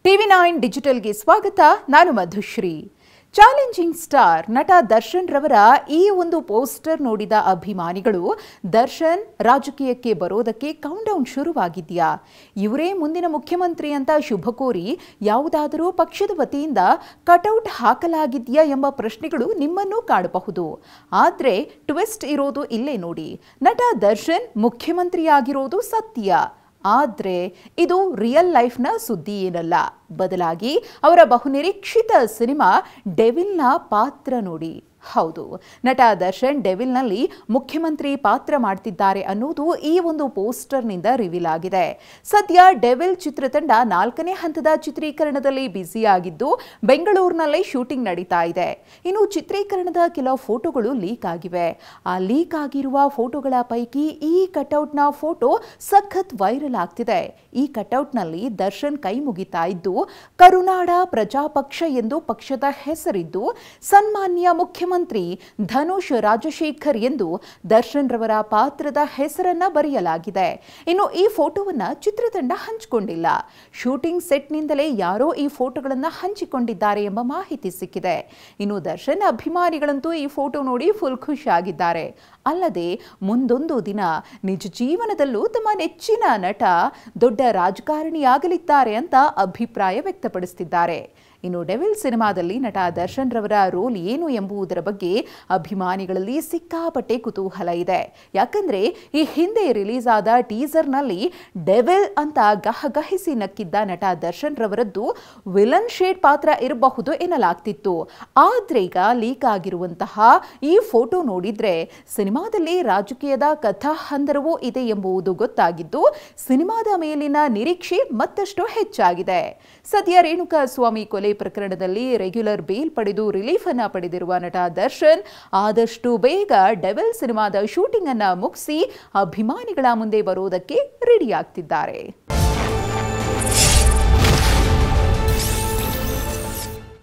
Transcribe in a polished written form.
ಟಿವಿ9 ಡಿಜಿಟಲ್ಗೆ ಸ್ವಾಗತ. ನಾನು Madhushree. Challenging star ನಟ ದರ್ಶನ್ ರವರ ಈ ಒಂದು ಪೋಸ್ಟರ್ ನೋಡಿದ ಅಭಿಮಾನಿಗಳು ದರ್ಶನ್ ರಾಜಕೀಯಕ್ಕೆ ಬರೋದಕ್ಕೆ ಕೌಂಟ್ಡೌನ್ ಶುರುವಾಗಿದ್ಯಾ, ಇವರೇ ಮುಂದಿನ ಮುಖ್ಯಮಂತ್ರಿ ಅಂತ ಶುಭ ಕೋರಿ ಯಾವುದಾದರೂ ಪಕ್ಷದ ವತಿಯಿಂದ ಕಟೌಟ್ ಹಾಕಲಾಗಿದೆಯಾ ಎಂಬ ಪ್ರಶ್ನೆಗಳು ನಿಮ್ಮನ್ನು ಕಾಡಬಹುದು. ಆದರೆ ಟ್ವಿಸ್ಟ್ ಇರೋದು ಇಲ್ಲೇ ನೋಡಿ. ನಟ ದರ್ಶನ್ ಮುಖ್ಯಮಂತ್ರಿಯಾಗಿರೋದು ಸತ್ಯ. ಆದರೆ ಇದು ರಿಯಲ್ ಲೈಫ್ನ ಸುದ್ದಿ ಏನಲ್ಲ. ಬದಲಾಗಿ ಅವರ ಬಹುನಿರೀಕ್ಷಿತ ಸಿನಿಮಾ ಡೆವಿಲ್ನ ಪಾತ್ರ ನೋಡಿ. ಹೌದು, ನಟ ದರ್ಶನ್ ಡೆವಿಲ್ನಲ್ಲಿ ಮುಖ್ಯಮಂತ್ರಿ ಪಾತ್ರ ಮಾಡ್ತಿದ್ದಾರೆ ಅನ್ನೋದು ಈ ಒಂದು ಪೋಸ್ಟರ್ನಿಂದ ರಿವೀಲ್ ಆಗಿದೆ. ಸದ್ಯ ಡೆವಿಲ್ ಚಿತ್ರತಂಡ 4ನೇ ಹಂತದ ಚಿತ್ರೀಕರಣದಲ್ಲಿ ಬ್ಯುಸಿಯಾಗಿದ್ದು ಬೆಂಗಳೂರಿನಲ್ಲೇ ಶೂಟಿಂಗ್ ನಡೀತಾ ಇದೆ. ಇನ್ನು ಚಿತ್ರೀಕರಣದ ಕೆಲ ಫೋಟೋಗಳು ಲೀಕ್ ಆಗಿವೆ. ಆ ಲೀಕ್ ಆಗಿರುವ ಫೋಟೋಗಳ ಪೈಕಿ ಈ ಕಟೌಟ್ನ ಫೋಟೋ ಸಖತ್ ವೈರಲ್ ಆಗ್ತಿದೆ. ಈ ಕಟೌಟ್ನಲ್ಲಿ ದರ್ಶನ್ ಕೈ ಮುಗಿತಾ ಇದ್ದು ಕರುನಾಡ ಪ್ರಜಾಪಕ್ಷ ಎಂದು ಪಕ್ಷದ ಹೆಸರಿದ್ದು ಸನ್ಮಾನ್ಯ ಮುಖ್ಯಮಂತ್ರಿ ಧನುಷ್ ರಾಜಶೇಖರ್ ಎಂದು ದರ್ಶನ್ ರವರ ಪಾತ್ರದ ಹೆಸರನ್ನ ಬರೆಯಲಾಗಿದೆ. ಇನ್ನು ಈ ಫೋಟೋವನ್ನ ಚಿತ್ರತಂಡ ಹಂಚಿಕೊಂಡಿಲ್ಲ. ಶೂಟಿಂಗ್ ಸೆಟ್ನಿಂದಲೇ ಯಾರೋ ಈ ಫೋಟೋಗಳನ್ನ ಹಂಚಿಕೊಂಡಿದ್ದಾರೆ ಎಂಬ ಮಾಹಿತಿ ಸಿಕ್ಕಿದೆ. ಇನ್ನು ದರ್ಶನ್ ಅಭಿಮಾನಿಗಳಂತೂ ಈ ಫೋಟೋ ನೋಡಿ ಫುಲ್ ಖುಷಿಯಾಗಿದ್ದಾರೆ. ಅಲ್ಲದೆ ಮುಂದೊಂದು ದಿನ ನಿಜ ಜೀವನದಲ್ಲೂ ತಮ್ಮ ನೆಚ್ಚಿನ ನಟ ದೊಡ್ಡ ರಾಜಕಾರಣಿಯಾಗಲಿದ್ದಾರೆ ಅಂತ ಅಭಿಪ್ರಾಯ ವ್ಯಕ್ತಪಡಿಸುತ್ತಿದ್ದಾರೆ. ಇನ್ನು ಡೆವಿಲ್ ಸಿನಿಮಾದಲ್ಲಿ ನಟ ದರ್ಶನ್ ರವರ ರೋಲ್ ಏನು ಎಂಬುದರ ಬಗ್ಗೆ ಅಭಿಮಾನಿಗಳಲ್ಲಿ ಸಿಕ್ಕಾಪಟ್ಟೆ ಕುತೂಹಲ ಇದೆ. ಯಾಕಂದ್ರೆ ಈ ಹಿಂದೆ ರಿಲೀಸ್ ಆದ ಟೀಸರ್ನಲ್ಲಿ ಡೆವಿಲ್ ಅಂತ ಗಹಗಹಿಸಿ ನಕ್ಕಿದ್ದ ನಟ ದರ್ಶನ್ ರವರದ್ದು ವಿಲನ್ ಶೇಡ್ ಪಾತ್ರ ಇರಬಹುದು ಎನ್ನಲಾಗ್ತಿತ್ತು. ಆದ್ರೆ ಈಗ ಲೀಕ್ ಆಗಿರುವಂತಹ ಈ ಫೋಟೋ ನೋಡಿದ್ರೆ ಸಿನಿಮಾದಲ್ಲಿ ರಾಜಕೀಯದ ಕಥಾ ಹಂದರವೂ ಇದೆ ಎಂಬುದು ಗೊತ್ತಾಗಿದ್ದು ಸಿನಿಮಾದ ಮೇಲಿನ ನಿರೀಕ್ಷೆ ಮತ್ತಷ್ಟು ಹೆಚ್ಚಾಗಿದೆ. ಸದ್ಯ ರೇಣುಕಾಸ್ವಾಮಿ ಕೊಲೆ ಪ್ರಕರಣದಲ್ಲಿ ರೆಗ್ಯುಲರ್ ಬೇಲ್ ಪಡೆದು ರಿಲೀಫ್ ಅನ್ನ ಪಡೆದಿರುವ ನಟ ದರ್ಶನ್ ಆದಷ್ಟು ಬೇಗ ಡೆವಿಲ್ ಸಿನಿಮಾದ ಶೂಟಿಂಗ್ ಅನ್ನ ಮುಗಿಸಿ ಅಭಿಮಾನಿಗಳ ಮುಂದೆ ಬರುವುದಕ್ಕೆ ರೆಡಿ ಆಗ್ತಿದ್ದಾರೆ.